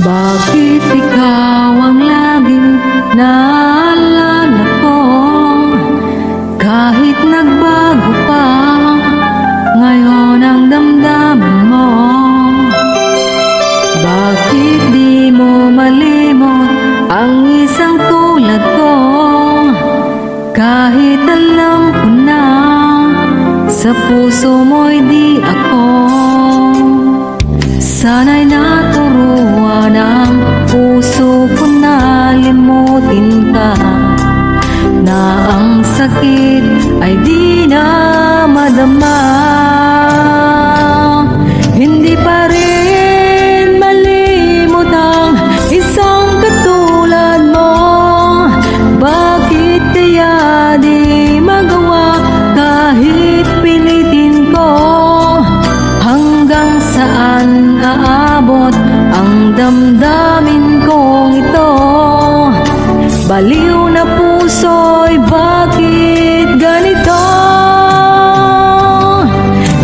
Bakit ikaw ang laging naalala ko? Kahit nagbago pa, ngayon ang damdamin mo. Bakit di mo malimot ang isang tulad ko? Kahit alam ko na sa puso mo'y di ako. Sana'y naturuan ang puso ko na limutin ka, na ang sakit ay di na madama. Hindi pa rin malimot ang isang katulad mo. Bakit kaya di magawa kahit pilitin ko? Hanggang saan aabot ang damdamin kong ito? Baliw na puso'y bakit ganito?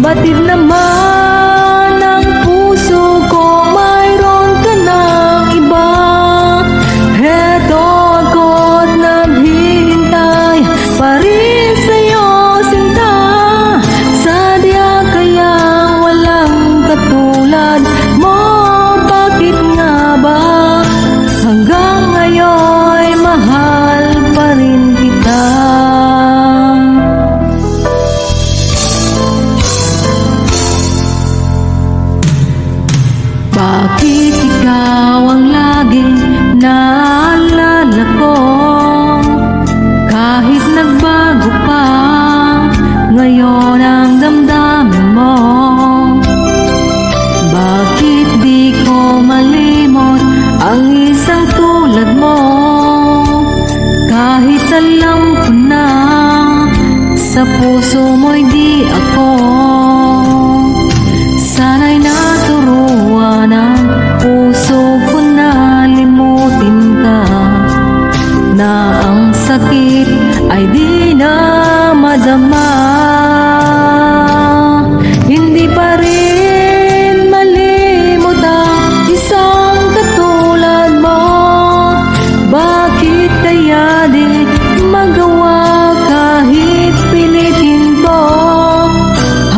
Batid naman ang puso ko, mayroon ka ng iba. Heto ako't naghihintay pa rin sa'yo, sinta. Sadya kaya walang katulad mo? Bakit nga ba hanggang ngayon mahal pa rin kita? Bakit ikaw ang laging naalala ko? Kahit nagbago pa, ngayon ang damdamin mo. Bakit di ko malimot ang isang tulad mo? Kahit alam ko na sa puso mo'y di ako. Sana'y naturuan ang puso ko na limutin ka, na ang sakit ay di na madama. Hindi pa rin malimot ang isang katulad mo. Bakit kaya di magawa kahit pilitin ko?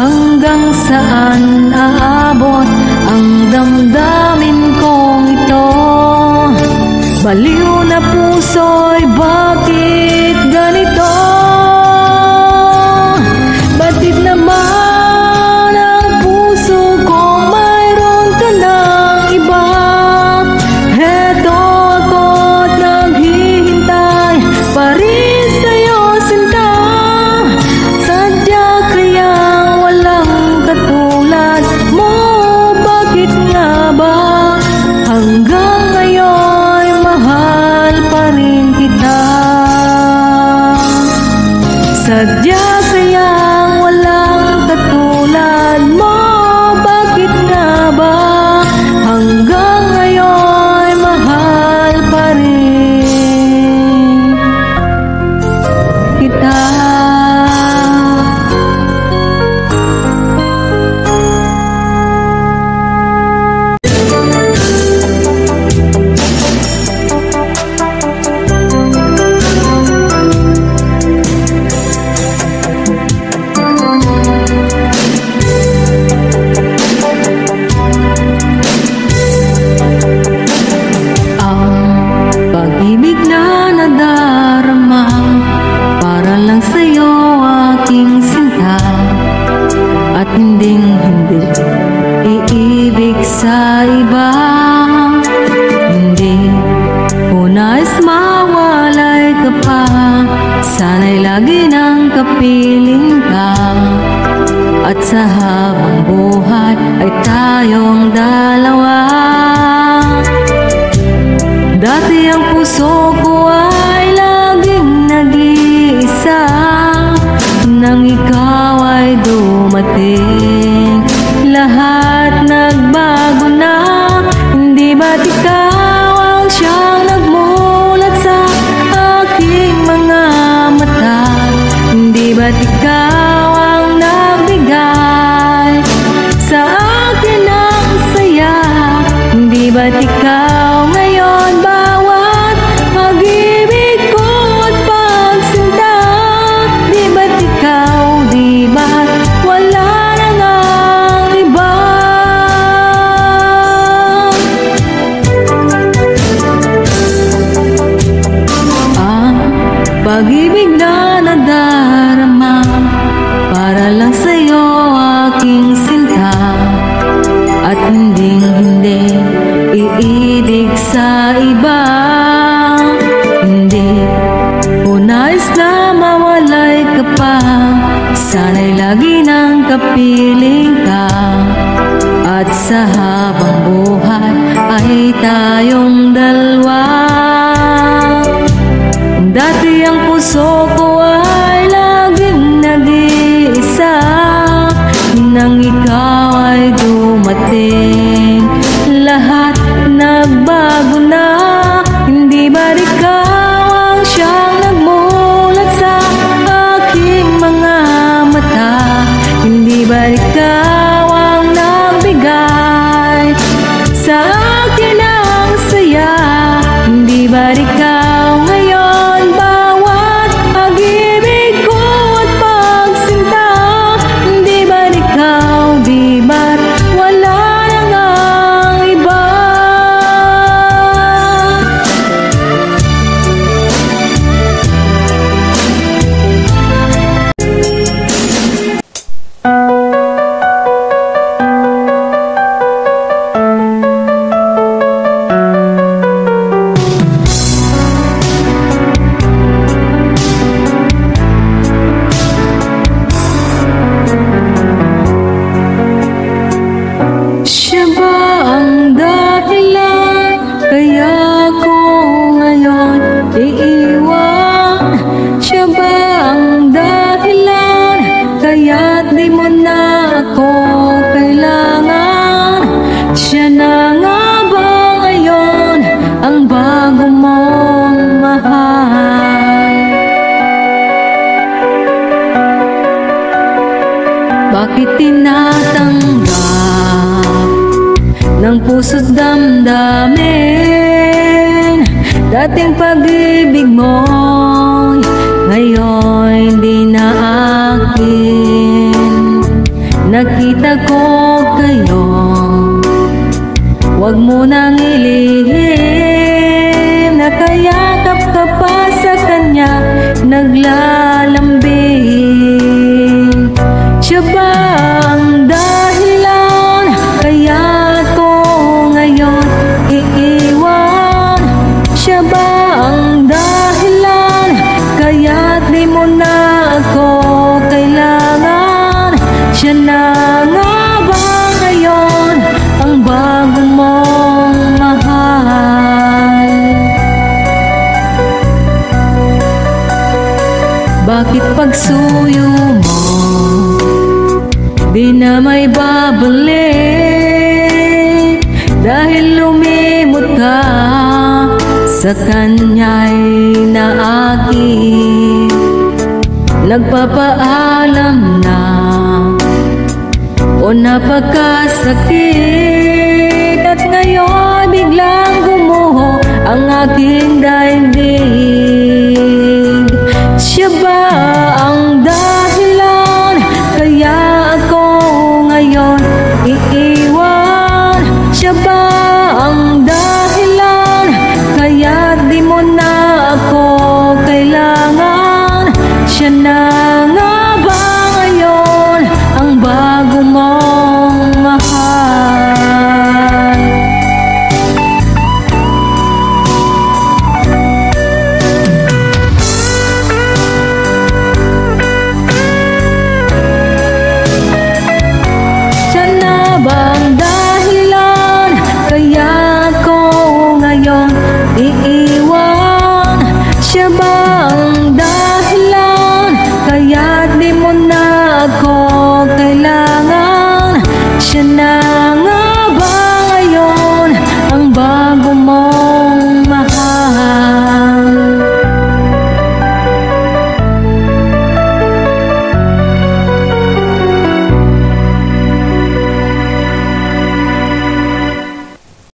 Hanggang saan aabot ang damdamin kong ito? Baliw na puso'y bakit ganito? Batid naman ang puso ko, mayroon ka ng iba. Heto ako't naghihintay pa rin sa'yo, sinta. Sadya kaya walang katulad mo? Bakit nga ba hanggang ngayon mahal pa rin kita? Sadya kaya walang katulad mo? Bakit nga ba hanggang ngayon mahal pa rin kita? Pag-ibig na nadarama para lang sa'yo, aking sinta. At hinding-hindi iibig sa iba. Hindi ko nais mawalay ka pa. Sana'y lagi nang kapiling ka. At sa habang buhay ay tayong dalawa. Dati ang puso ko ay laging nag-iisa. Nang ikaw ay dumating, lahat nagbago na. Hindi ba't ikaw ang siyang nagmulat sa aking mga mata? Hindi ba't ikaw ang nagbigay sa akin ng saya? Hindi ba't ikaw nang ikaw ay dumating, lahat nagbago na. Hindi ba ikaw ang siyang nagmulat sa aking mga mata? Hindi ba ikaw ang nagbigay sa akin ng saya? Hindi ba ikaw ngayon bawat pag-ibig ko at pagsinta? Hindi ba ikaw, di ba't wala nang ang iba? Siya ba ang dahilan kaya ko ngayon iiwan? Siya ba ang dahilan kaya't di mo na ako kailangan? Siya na nga ba ngayon ang bago mong mahal? Bakit tinatanggap ng puso't damdamin dating pag-ibig mo, ngayon hindi na akin? Nakita ko kayo, wag mo nang ilihim. Nakayakap ka pa sa kanya, naglalambing. Siya ba ang dahilan kaya ko ngayon iiwan? Siya ba ang dahilan kaya't di mo na ako kailangan? Siya na nga ba ngayon ang bago mong mahal? Bakit pagsuyo mo di na may babalik? Dahil lumimot ka sa kanya'y na akin. Nagpapaalam na o napagkasakit, at ngayon biglang gumuho ang aking daigdig. Siya ba ang dahilan kaya ako ngayon iiwan? Siya ba ang dahilan kaya di mo na ako kailangan? Siya na nga ba ngayon ang bago mong mahal? Siya na ba ang dahilan kaya ako ngayon iiwan? Siya ba ang dahilan kaya di mo na ako kailangan? Siya na